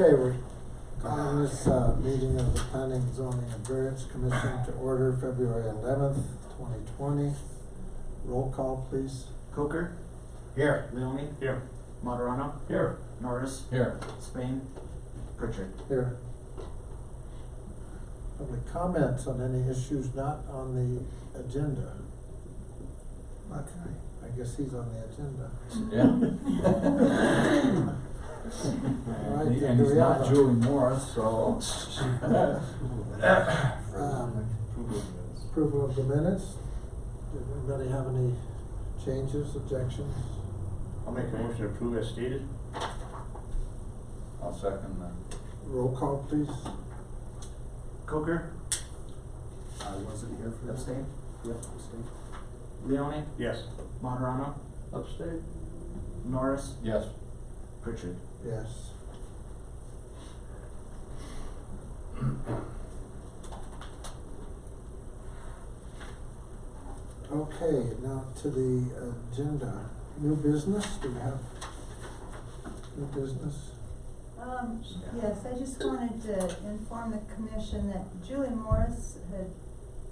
Okay, we're calling this meeting of the Planning, Zoning and Variance Commission to order February 11th, 2020. Roll call, please. Coker. Here. Leone. Here. Moderano. Here. Norris. Here. Spain. Pritchard. Here. Public comments on any issues not on the agenda. Okay, I guess he's on the agenda. Yeah. All right, And do he's we have not a- Julie Morris, so. Approval of the minutes. Did anybody have any changes, objections? I'll make a motion to approve as stated. I'll second that. Roll call, please. Coker. I wasn't here for that. Abstain. Yep, abstain. Leone. Yes. Moderano. Upstate? Norris. Yes. Pritchard. Yes. Okay, now to the agenda. New business, do we have new business? Yes, I just wanted to inform the commission that Julie Morris had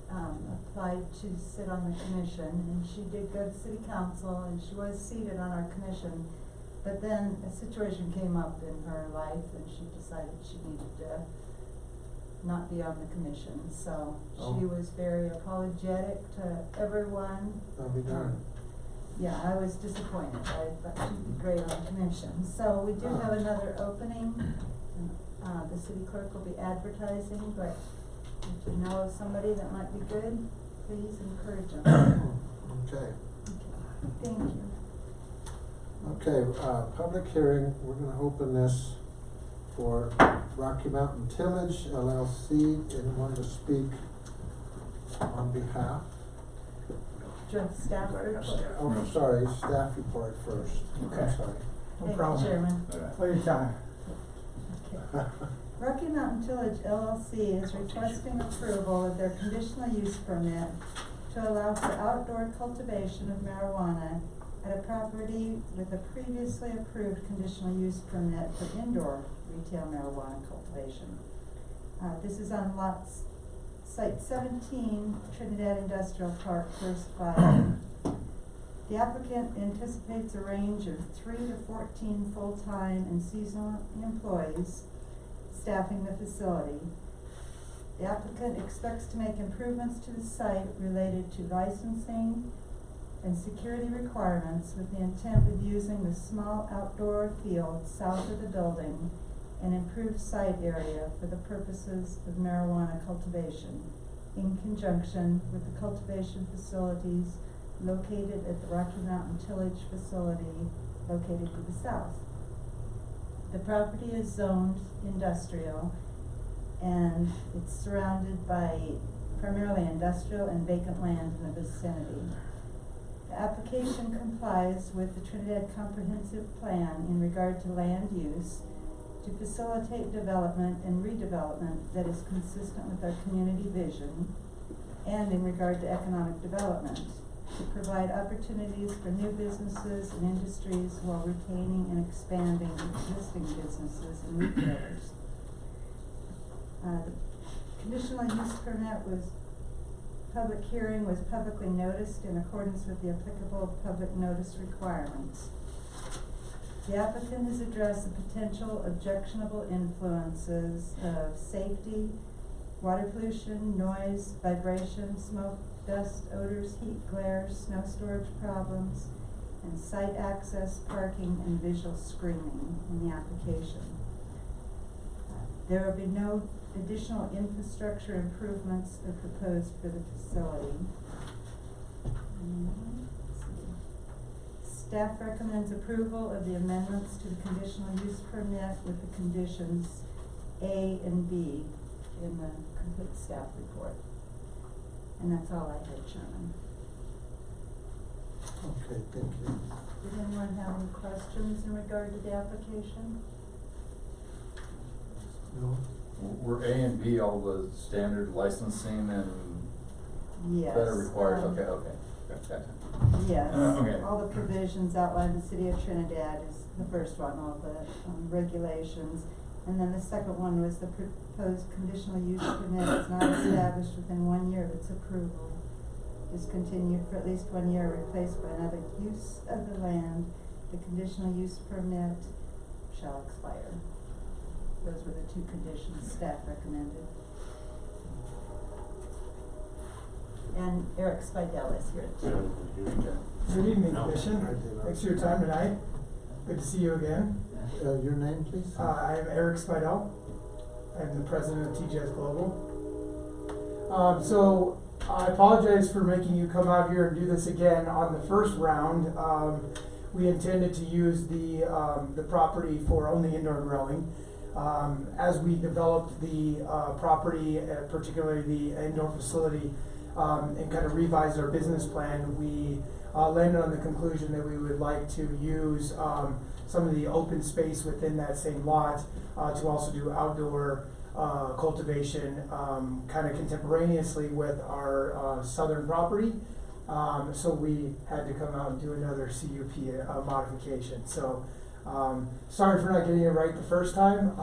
applied to sit on the commission, and she did go to city council, and she was seated on our commission. But then a situation came up in her life, and she decided she needed to not be on the commission. So she was very apologetic to everyone. I'll be darned. Yeah, I was disappointed. I thought she'd be great on the commission. So we do have another opening. The city clerk will be advertising, but if you know of somebody that might be good, please encourage them. Okay. Thank you. Okay, public hearing, we're gonna open this for Rocky Mountain Tillage LLC. Anyone to speak on behalf? Just staff report. Oh, sorry, staff report first. Okay. I'm sorry. Thank you, Chairman. Please, time. Okay. Rocky Mountain Tillage LLC is requesting approval of their conditional use permit to allow for outdoor cultivation of marijuana at a property with a previously approved conditional use permit for indoor retail marijuana cultivation. This is on Site 17, Trinidad Industrial Park, first file. The applicant anticipates a range of 3 to 14 full-time and seasonal employees staffing the facility. The applicant expects to make improvements to the site related to licensing and security requirements with the intent of using the small outdoor field south of the building and improved site area for the purposes of marijuana cultivation in conjunction with the cultivation facilities located at the Rocky Mountain Tillage facility located to the south. The property is zoned industrial, and it's surrounded by primarily industrial and vacant land in the vicinity. The application complies with the Trinidad Comprehensive Plan in regard to land use to facilitate development and redevelopment that is consistent with our community vision, and in regard to economic development, to provide opportunities for new businesses and industries while retaining and expanding existing businesses and retailers. The conditional use permit public hearing was publicly noticed in accordance with the applicable public notice requirements. The applicant has addressed the potential objectionable influences of safety, water pollution, noise, vibration, smoke, dust, odors, heat, glare, snow storage problems, and site access, parking, and visual screening in the application. There will be no additional infrastructure improvements are proposed for the facility. Staff recommends approval of the amendments to the conditional use permit with the conditions A and B in the complete staff report. And that's all I had, Chairman. Okay, thank you. Did anyone have any questions in regard to the application? No? Were A and B all the standard licensing and Yes. that it requires? Okay. Gotcha. Yes, Okay. all the provisions outlined in the City of Trinidad is the first one, all the regulations. And then the second one was the proposed conditional use permit is not established within 1 year of its approval, discontinued for at least 1 year, replaced by another use of the land, the conditional use permit shall expire. Those were the two conditions staff recommended. And Eric Spidel is here too. Good evening, No. Commission. Thanks for your time tonight. Good to see you again. Your name, please? I am Eric Spidel. I'm the president of TGS Global. So I apologize for making you come out here and do this again. On the first round, we intended to use the property for only indoor growing. As we developed the property, particularly the indoor facility, and kind of revised our business plan, we landed on the conclusion that we would like to use some of the open space within that same lot to also do outdoor cultivation kind of contemporaneously with our southern property. So we had to come out and do another CUP modification. So sorry for not getting it right the first time,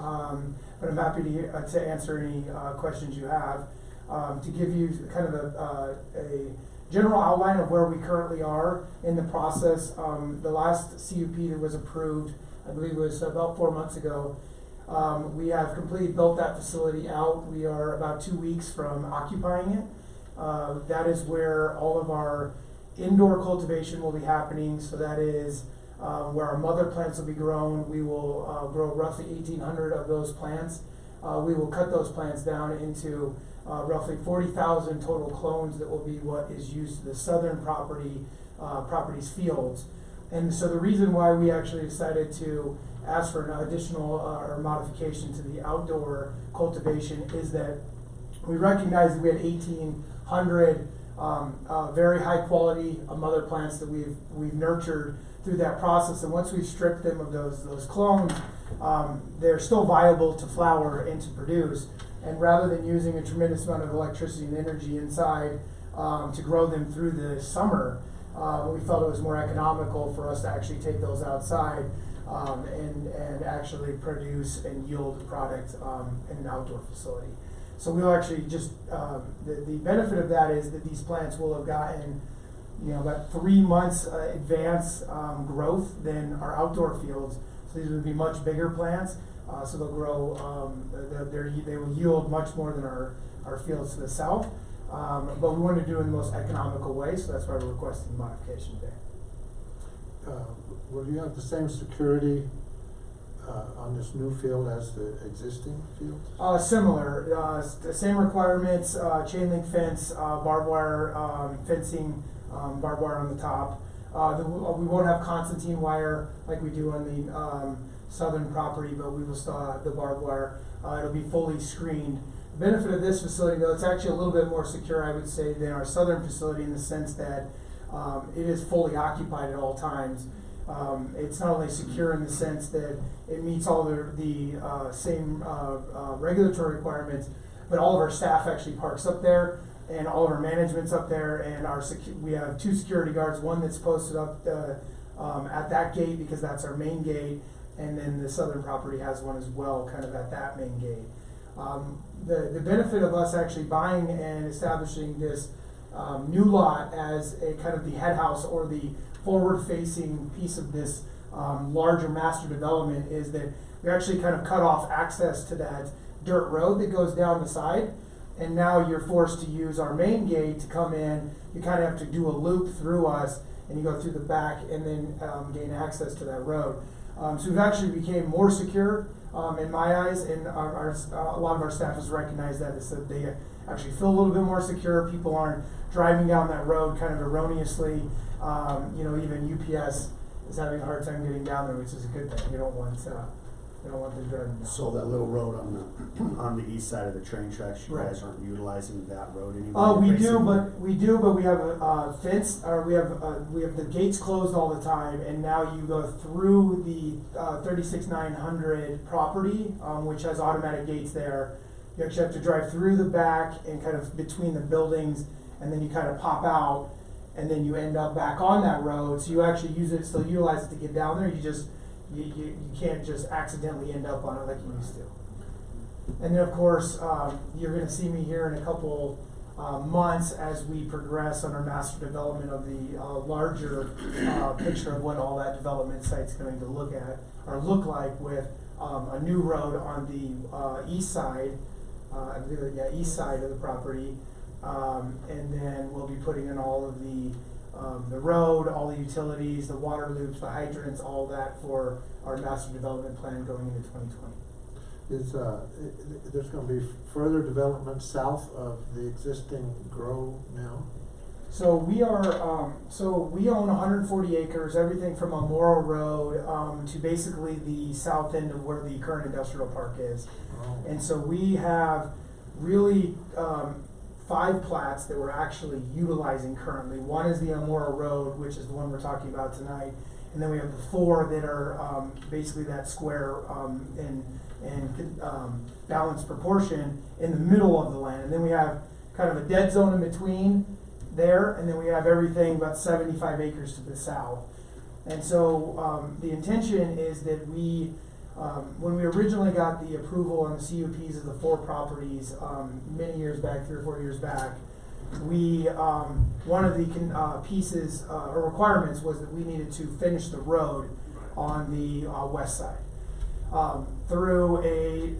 but I'm happy to answer any questions you have. To give you kind of a general outline of where we currently are in the process, the last CUP that was approved, I believe it was about 4 months ago, we have completely built that facility out. We are about 2 weeks from occupying it. That is where all of our indoor cultivation will be happening. So that is where our mother plants will be grown. We will grow roughly 1,800 of those plants. We will cut those plants down into roughly 40,000 total clones that will be what is used to the southern property's fields. And so the reason why we actually decided to ask for an additional or modification to the outdoor cultivation is that we recognized that we had 1,800 very high quality mother plants that we've nurtured through that process. And once we've stripped them of those clones, they're still viable to flower and to produce. And rather than using a tremendous amount of electricity and energy inside to grow them through the summer, we felt it was more economical for us to actually take those outside and actually produce and yield product in an outdoor facility. So we'll actually just, the benefit of that is that these plants will have gotten about 3 months advance growth than our outdoor fields. So these would be much bigger plants. So they'll grow, they will yield much more than our fields to the south. But we want to do it in the most economical way, so that's why we're requesting modification today. Will you have the same security on this new field as the existing fields? Similar, the same requirements, chain link fence, barbed wire fencing, barbed wire on the top. We won't have concertina wire like we do on the southern property, but we will still have the barbed wire. It'll be fully screened. The benefit of this facility, though, it's actually a little bit more secure, I would say, than our southern facility in the sense that it is fully occupied at all times. It's not only secure in the sense that it meets all the same regulatory requirements, but all of our staff actually parks up there, and all of our management's up there, and we have 2 security guards, one that's posted up at that gate because that's our main gate, and then the southern property has one as well, kind of at that main gate. The benefit of us actually buying and establishing this new lot as a kind of the head house or the forward-facing piece of this larger master development is that we actually kind of cut off access to that dirt road that goes down the side, and now you're forced to use our main gate to come in. You kind of have to do a loop through us, and you go through the back and then gain access to that road. So we've actually became more secure in my eyes, and a lot of our staff has recognized that. It's that they actually feel a little bit more secure. People aren't driving down that road kind of erroneously. Even UPS is having a hard time getting down there, which is a good thing. You don't want them driving down. So that little road on the east side of the train tracks, you Right. guys aren't utilizing that road anymore? We do, but we have a fence, or we have the gates closed all the time, and now you go through the 36900 property, which has automatic gates there. You actually have to drive through the back and kind of between the buildings, and then you kind of pop out, and then you end up back on that road. So you actually still utilize it to get down there. you can't just accidentally end up on it like you used to. And then, of course, you're gonna see me here in a couple months as we progress on our master development of the larger picture of what all that development site's going to look like with a new road on the east side, east side of the property. And then we'll be putting in all of the road, all the utilities, the water loops, the hydrants, all that for our master development plan going into 2020. Is, there's gonna be further development south of the existing grow now? So we are, so we own 140 acres, everything from Memorial Road to basically the south end of where the current industrial park is. Oh. And so we have really 5 plats that we're actually utilizing currently. One is the Memorial Road, which is the one we're talking about tonight. And then we have the 4 that are basically that square and balanced proportion in the middle of the land. And then we have kind of a dead zone in between there, and then we have everything about 75 acres to the south. And so the intention is that we, when we originally got the approval on the CUPs of the 4 properties many years back, 3 or 4 years back, we, one of the pieces or requirements was that we needed to finish the road on the west side. Through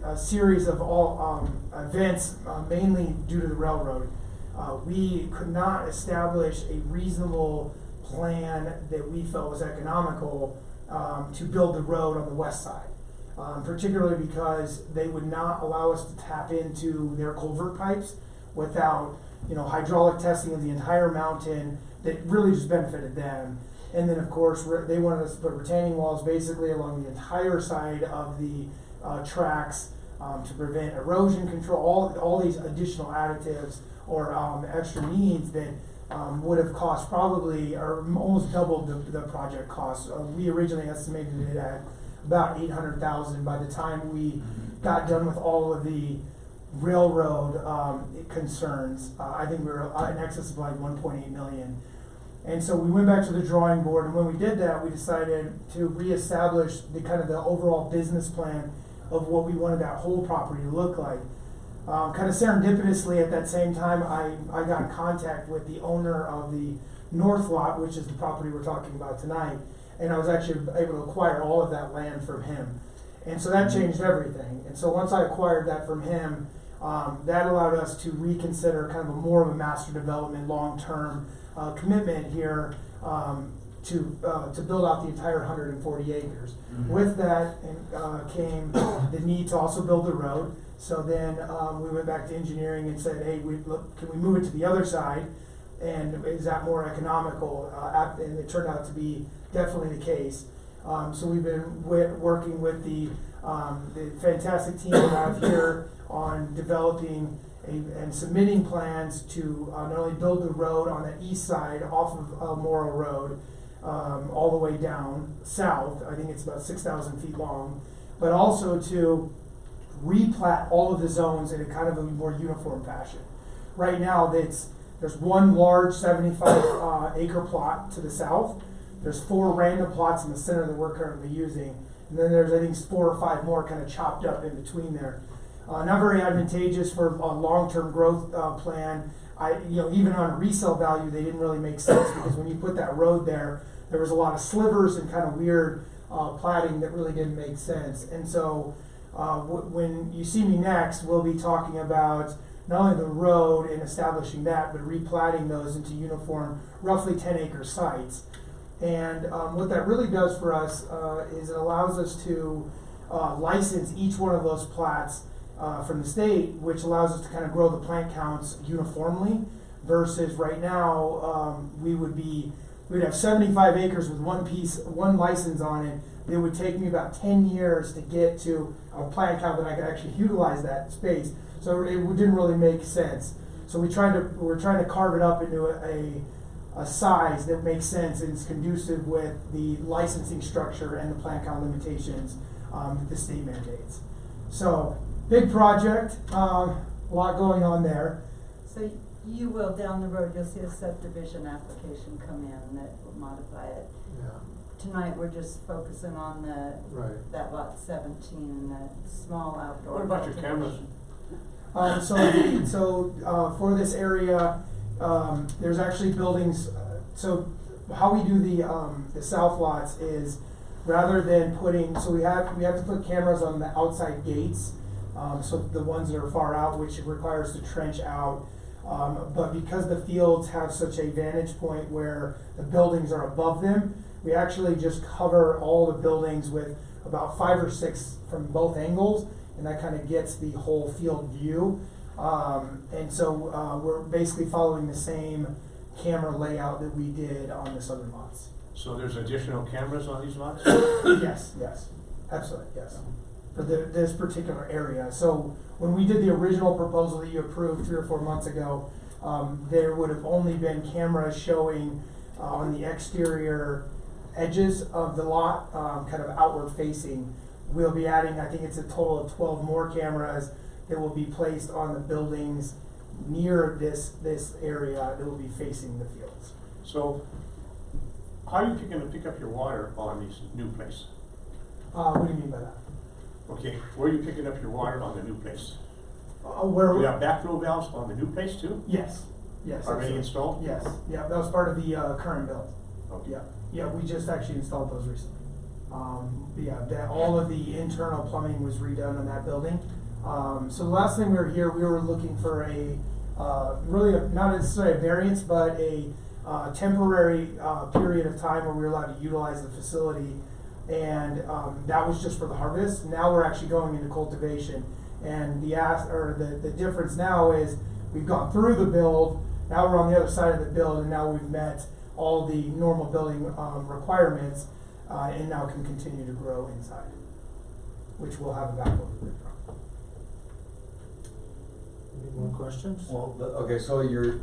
a series of all events, mainly due to the railroad, we could not establish a reasonable plan that we felt was economical to build the road on the west side. Particularly because they would not allow us to tap into their culvert pipes without, hydraulic testing of the entire mountain that really just benefited them. And then, of course, they wanted us to put retaining walls basically along the entire side of the tracks to prevent erosion control, all these additional additives or extra needs that would have cost probably or almost doubled the project cost. We originally estimated it at about $800,000. By the time we got done with all of the railroad concerns, I think we were in excess of like 1.8 million. And so we went back to the drawing board, and when we did that, we decided to reestablish the kind of the overall business plan of what we wanted that whole property to look like. Kind of serendipitously at that same time, I got in contact with the owner of the north lot, which is the property we're talking about tonight, and I was actually able to acquire all of that land from him. And so that changed everything. And so once I acquired that from him, that allowed us to reconsider kind of more of a master development long-term commitment here to build out the entire 140 acres. Mm-hmm. With that came the need to also build the road. So then we went back to engineering and said, hey, can we move it to the other side? And is that more economical? And it turned out to be definitely the case. So we've been working with the fantastic team we have here on developing and submitting plans to not only build the road on the east side off of Morrill Road all the way down south. I think it's about 6,000 feet long, but also to replat all of the zones in a kind of a more uniform fashion. Right now, there's one large 75 acre plot to the south. There's 4 random plots in the center that we're currently using. And then there's, I think, 4 or 5 more kind of chopped up in between there. Not very advantageous for a long-term growth plan. Even on a resale value, they didn't really make sense because when you put that road there, there was a lot of slivers and kind of weird platting that really didn't make sense. And so when you see me next, we'll be talking about not only the road and establishing that, but replatting those into uniform, roughly 10-acre sites. And what that really does for us is it allows us to license each one of those plats from the state, which allows us to kind of grow the plant counts uniformly, versus right now we'd have 75 acres with one license on it. It would take me about 10 years to get to a plant count that I could actually utilize that space. So it didn't really make sense. So we're trying to carve it up into a size that makes sense and is conducive with the licensing structure and the plant count limitations that the state mandates. So big project, a lot going on there. So you will, down the road, you'll see a subdivision application come in that will modify it. Yeah. tonight we're just focusing on Right. that lot 17 and that small outdoor. What about your cameras? For this area, there's actually buildings, so how we do the south lots is, rather than putting, so we have to put cameras on the outside gates, so the ones that are far out, which requires to trench out. But because the fields have such a vantage point where the buildings are above them, we actually just cover all the buildings with about 5 or 6 from both angles, and that kind of gets the whole field view. We're basically following the same camera layout that we did on the southern lots. So there's additional cameras on these lots? Yes, absolutely, yes. For this particular area. So when we did the original proposal that you approved 3 or 4 months ago, there would have only been cameras showing on the exterior edges of the lot, kind of outward facing. We'll be adding, I think it's a total of 12 more cameras that will be placed on the buildings near this area that will be facing the fields. So, how are you going to pick up your water on these new place? What do you mean by that? Okay, where are you picking up your water on the new place? Where Do you have backflow valves on the new place too? Yes. Already absolutely. installed? Yes, yeah, that was part of the current build. Okay. Yeah, we just actually installed those recently. All of the internal plumbing was redone in that building. So the last thing we were here, we were looking for not necessarily a variance, but a temporary period of time where we were allowed to utilize the facility. And that was just for the harvest. Now we're actually going into cultivation. And the difference now is we've gone through the build, now we're on the other side of the build, and now we've met all the normal building requirements, and now can continue to grow inside, which we'll have a backflow permit from. Any more questions? Well, okay, so you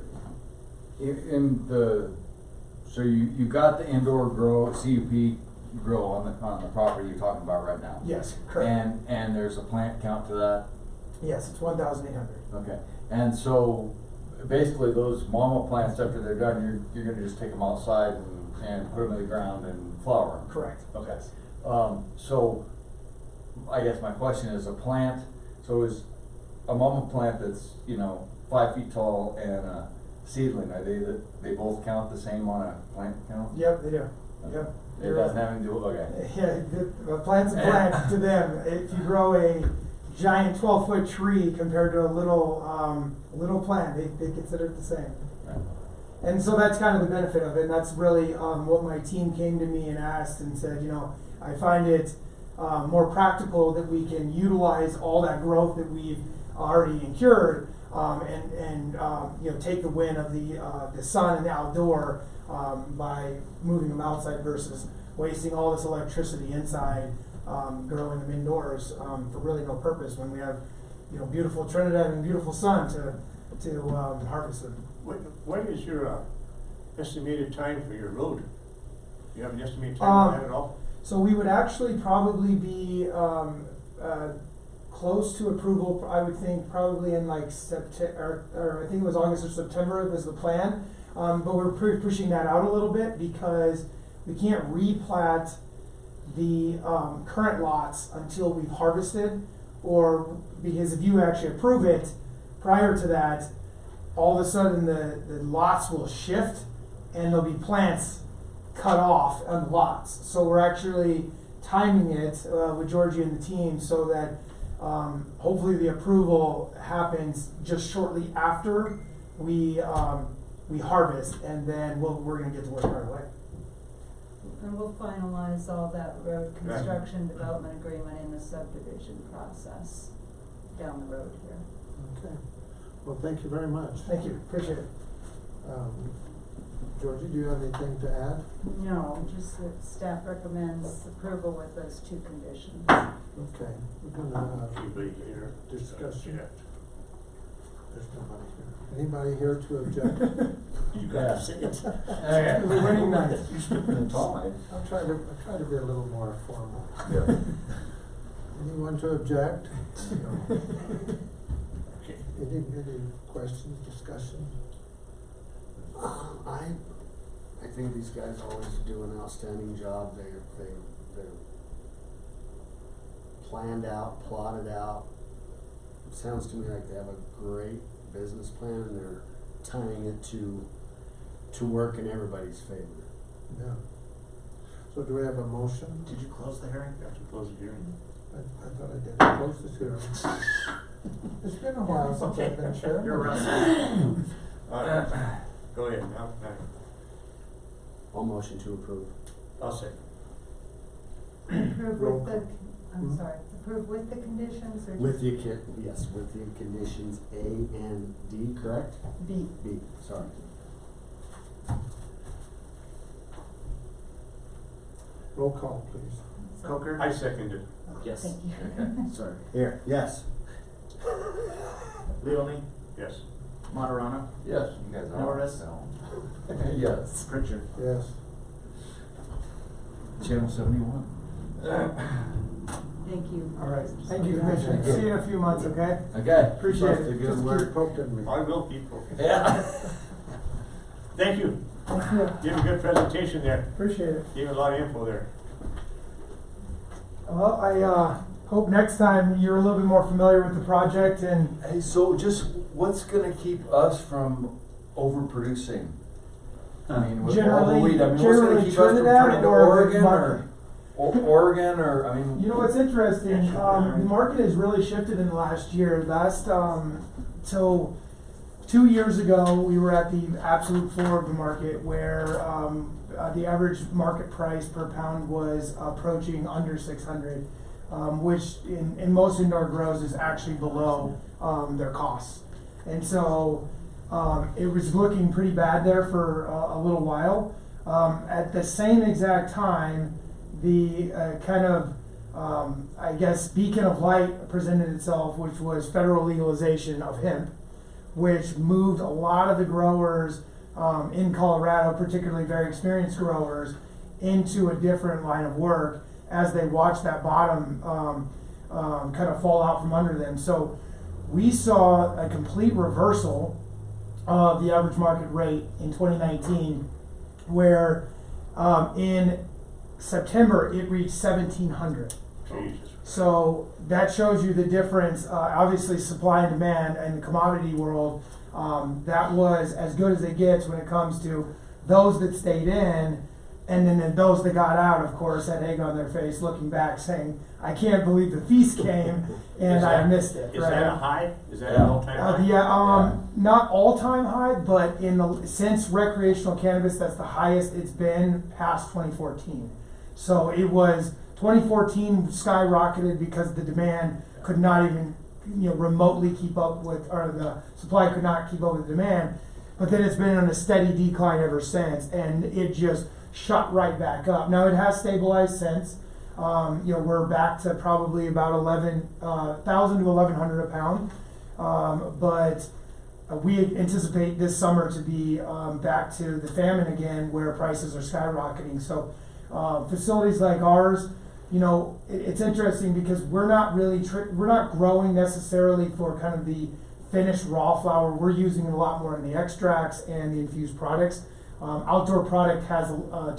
got the indoor grow, CUP grow on the property you're talking about right now? Yes, correct. And there's a plant count to that? Yes, it's 1,800. Okay, and so basically those mama plants, after they're done, you're gonna just take them outside and put them in the ground and flower them? Correct. Okay. So I guess my question is, a mama plant that's, 5 feet tall and a seedling, they both count the same on a plant count? Yep, they do. Yep. It doesn't have anything to do, okay. Yeah, a plant's a plant to them. If you grow a giant 12-foot tree compared to a little plant, they consider it the same. Right. And so that's kind of the benefit of it, and that's really what my team came to me and asked and said, I find it more practical that we can utilize all that growth that we've already incurred, and take the win of the sun and the outdoor by moving them outside versus wasting all this electricity inside, growing them indoors for really no purpose when we have beautiful Trinidad and beautiful sun to harvest them. What is your estimated time for your road? Do you have an estimated time for that at all? So we would actually probably be close to approval, I would think, probably in like September, or I think it was August or September was the plan. But we're pushing that out a little bit because we can't replat the current lots until we've harvested, or because if you actually approve it prior to that, all of a sudden the lots will shift and there'll be plants cut off on the lots. So we're actually timing it with Georgie and the team so that hopefully the approval happens just shortly after we harvest, and then we're going to get to work right away. And we'll finalize all that road construction development agreement in the subdivision process down the road here. Okay. Well, thank you very much. Thank you, appreciate it. Georgie, do you have anything to add? No, just that staff recommends approval with those 2 conditions. Okay, we're gonna Anybody here? discussion. Yeah. There's nobody here. Anybody here to object? You got to say it. Okay. The winning night. You skipping the top, I'll try to be a little more formal. Yeah. Anyone to object? No. Okay. Any questions, discussion? I I think these guys always do an outstanding job. They're planned out, plotted out. It sounds to me like they have a great business plan and they're tying it to work in everybody's favor. Yeah. So do we have a motion? Did you close the hearing? You have to close the hearing. I thought I did. Close this hearing. It's been a while since I've been chairman. You're Russell. Go ahead, now. I'll motion to approve. I'll say. Approve Roll with the, call. I'm sorry, approve with the conditions or? With the, yes, with the conditions A and D, correct? B. B, sorry. Roll call, please. Coker? I second it. Yes. Thank you. Okay, sorry. Here, yes. Leone? Yes. Materana? Yes, you guys are. Norris? Yes. Pritchard? Yes. Channel 71. Thank you. All right, thank you, Commissioner. Thank you. See you in a few months, okay? Okay. Appreciate it. Good Just work. keep poking me. I will keep poking. Yeah. Thank you. Thank you. Gave a good presentation there. Appreciate it. Gave a lot of info there. Well, I hope next time you're a little bit more familiar with the project and Hey, so just what's gonna keep us from overproducing? I mean, with all the weed, I mean, what's gonna generally keep us from Trinidad turning to or the Oregon market? or Oregon or, I mean. You know what's interesting, the market has really shifted in the last year. So 2 years ago, we were at the absolute floor of the market where the average market price per pound was approaching under 600, which in most indoor grows is actually below their costs. And so it was looking pretty bad there for a little while. At the same exact time, the I guess, beacon of light presented itself, which was federal legalization of hemp, which moved a lot of the growers in Colorado, particularly very experienced growers, into a different line of work as they watched that bottom kind of fall out from under them. So we saw a complete reversal of the average market rate in 2019, where in September it reached 1,700. Jesus. So that shows you the difference. Obviously, supply and demand in the commodity world, that was as good as it gets when it comes to those that stayed in, and then those that got out, of course, had egg on their face, looking back, saying, "I can't believe the feast came and I missed it." Is right? that a high? Is that Yeah. an all-time high? Yeah, not all-time high, but since recreational cannabis, that's the highest it's been past 2014. So it was 2014 skyrocketed because the demand could not even remotely keep up with, or the supply could not keep up with the demand. But then it's been on a steady decline ever since, and it just shot right back up. Now it has stabilized since. We're back to probably about 11,000 to 1,100 a pound, but we anticipate this summer to be back to the famine again, where prices are skyrocketing. So facilities like ours, it's interesting because we're not really we're not growing necessarily for kind of the finished raw flower. We're using a lot more in the extracts and the infused products. Outdoor product has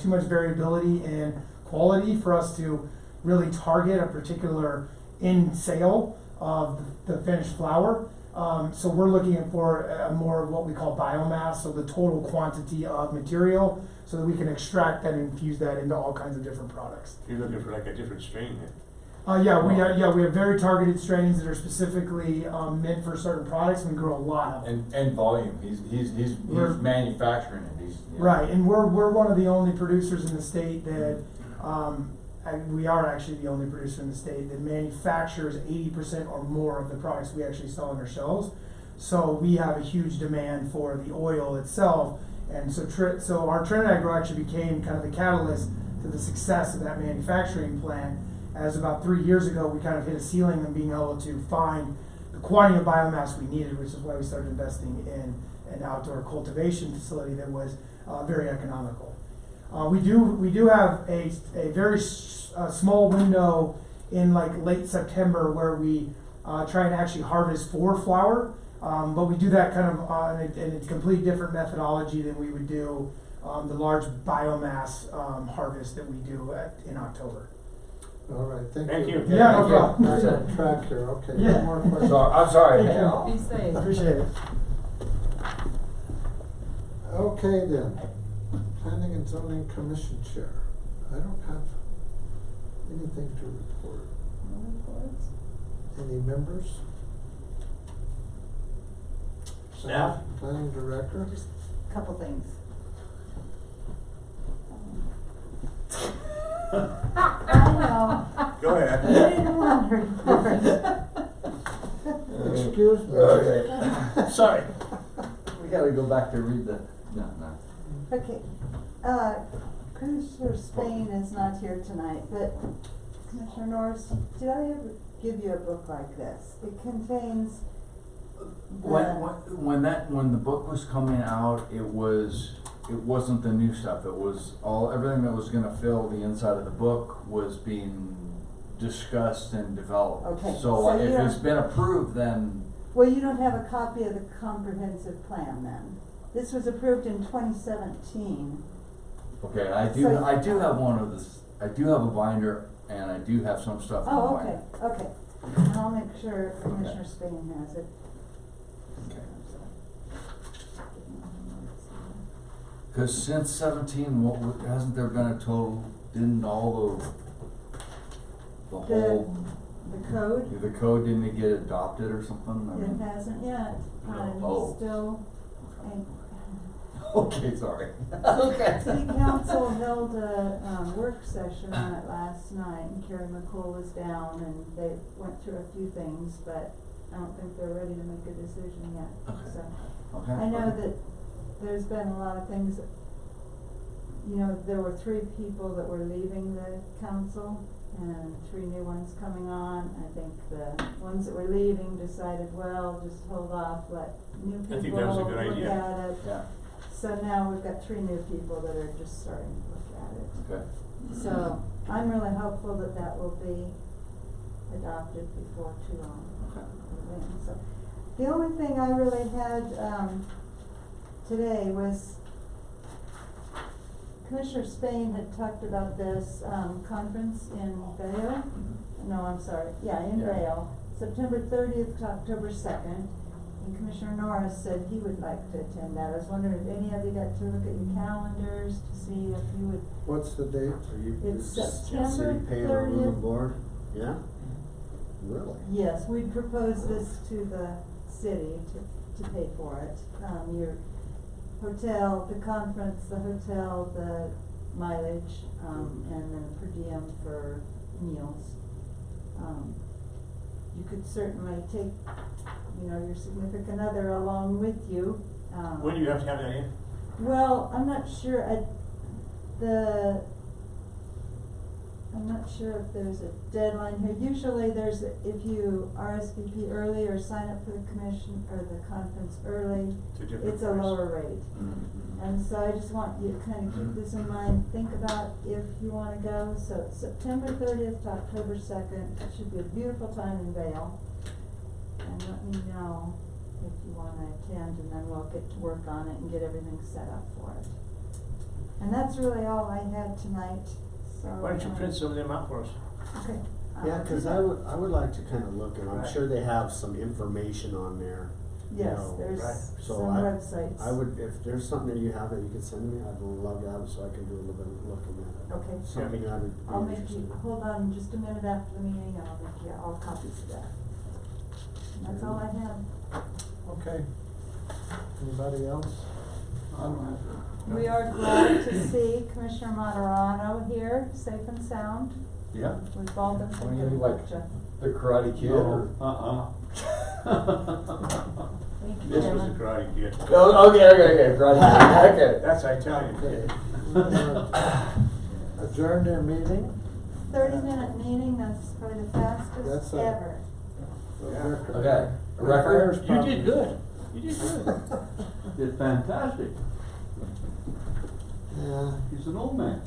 too much variability in quality for us to really target a particular in sale of the finished flower. So we're looking for more of what we call biomass, so the total quantity of material, so that we can extract that and infuse that into all kinds of different products. You're looking for like a different strain then? We have very targeted strains that are specifically meant for certain products, and we grow a lot of them. And volume, he's manufacturing it, Right, and we're one of the only producers in the state that, we are actually the only producer in the state that manufactures 80% or more of the products we actually sell on our shelves. So we have a huge demand for the oil itself, and so our Trinidad grow actually became kind of the catalyst to the success of that manufacturing plant. As about 3 years ago, we kind of hit a ceiling on being able to find the quantity of biomass we needed, which is why we started investing in an outdoor cultivation facility that was very economical. We do have a very small window in like late September where we try and actually harvest for flower, but we do that kind of in a completely different methodology than we would do the large biomass, harvest that we do in October. All right, thank Thank you. you. Yeah, no problem. Back on track here, okay, Yeah. no more questions. So, I'm sorry. Thank you. Yeah. Be safe. Appreciate it. Okay then, Planning and Zoning Commission Chair. I don't have anything to report. No reports? Any members? Staff? Planning Director? Just a couple things. I know. Go I ahead. didn't want to report. Excuse me. Okay. Sorry. We gotta go back to read the, no. Okay, Commissioner Spain is not here tonight, but Commissioner Norris, did I ever give you a book like this? It contains When the book was coming out, it wasn't the new stuff, it was everything that was gonna fill the inside of the book was being discussed and developed. Okay, So so if you it's don't- been approved, then, Well, you don't have a copy of the comprehensive plan then? This was approved in 2017. okay, I So- do have one of this, I do have a binder, and I do have some stuff in the Oh, binder. okay. And I'll make sure Commissioner Spain has it. Okay. Cause since 17, hasn't there been a total, didn't all the whole, The code, the code didn't get adopted or something? I it mean, hasn't yet. I'm Oh. still, okay, sorry. Okay. City Council held a work session on it last night, and Carrie McCool was down, and they went through a few things, but I don't think they're ready to make a decision yet. Okay. So, Okay. I know that there's been a lot of things, you know, there were 3 people that were leaving the council, and 3 new ones coming on. I think the ones that were leaving decided, well, just hold off, let new I think people that was a look good at idea. it. Yeah, So now we've got 3 new people that are just starting to look at it. okay. So I'm really hopeful that that will be adopted before too long. Okay. So the only thing I really had today was Commissioner Spain had talked about this conference in Vail. No, I'm sorry. Yeah, in Yeah. Vail, September 30th to October 2nd. And Commissioner Norris said he would like to attend that. I was wondering if any of you got to look at your calendars to see if you would. What's the date? Are you, It's is September city paying a room 30th. and board? Yeah? Really? Yes, we'd propose this to the city to pay for it. Your hotel, the conference, the hotel, the mileage, and then per diem for meals. You could certainly take, you know, your significant other along with you. When do you have to have that in? Well, I'm not sure, I'm not sure if there's a deadline here. Usually there's, if you RSVP early or sign up for the commission or the conference early, It's a different it's a price. lower rate. Mhm. And so I just want you to kind of keep this in mind, think about if you wanna go. So it's September 30th to October 2nd, it should be a beautiful time in Vail. And let me know if you wanna attend, and then we'll get to work on it and get everything set up for it. And that's really all I had tonight, so. Why don't you print some of them out for us? Okay. Yeah, cause I would like to kinda look, and I'm Right. sure they have some information on there. Yes, know, there's right. So some websites. I would, if there's something that you have that you could send me, I'd love to have it so I can do a little bit of looking at it. Okay. Something I would I'll be make interested you, in. hold on just a minute after the meeting, and I'll make you all copies of that. And that's all I have. Okay. Anybody else? We are glad to see Commissioner Materano here, safe and sound. Yeah. We've all been What thinking do you like? about you. The Karate Kid or? Thank you, This was a Chairman. karate kid. Oh, okay, Karate Kid, okay. That's Italian Okay. kid. Adjourn their meeting. 30-minute meeting, that's probably the fastest That's ever. Okay, record? You did good. You did good. Did fantastic. Yeah. He's an old man.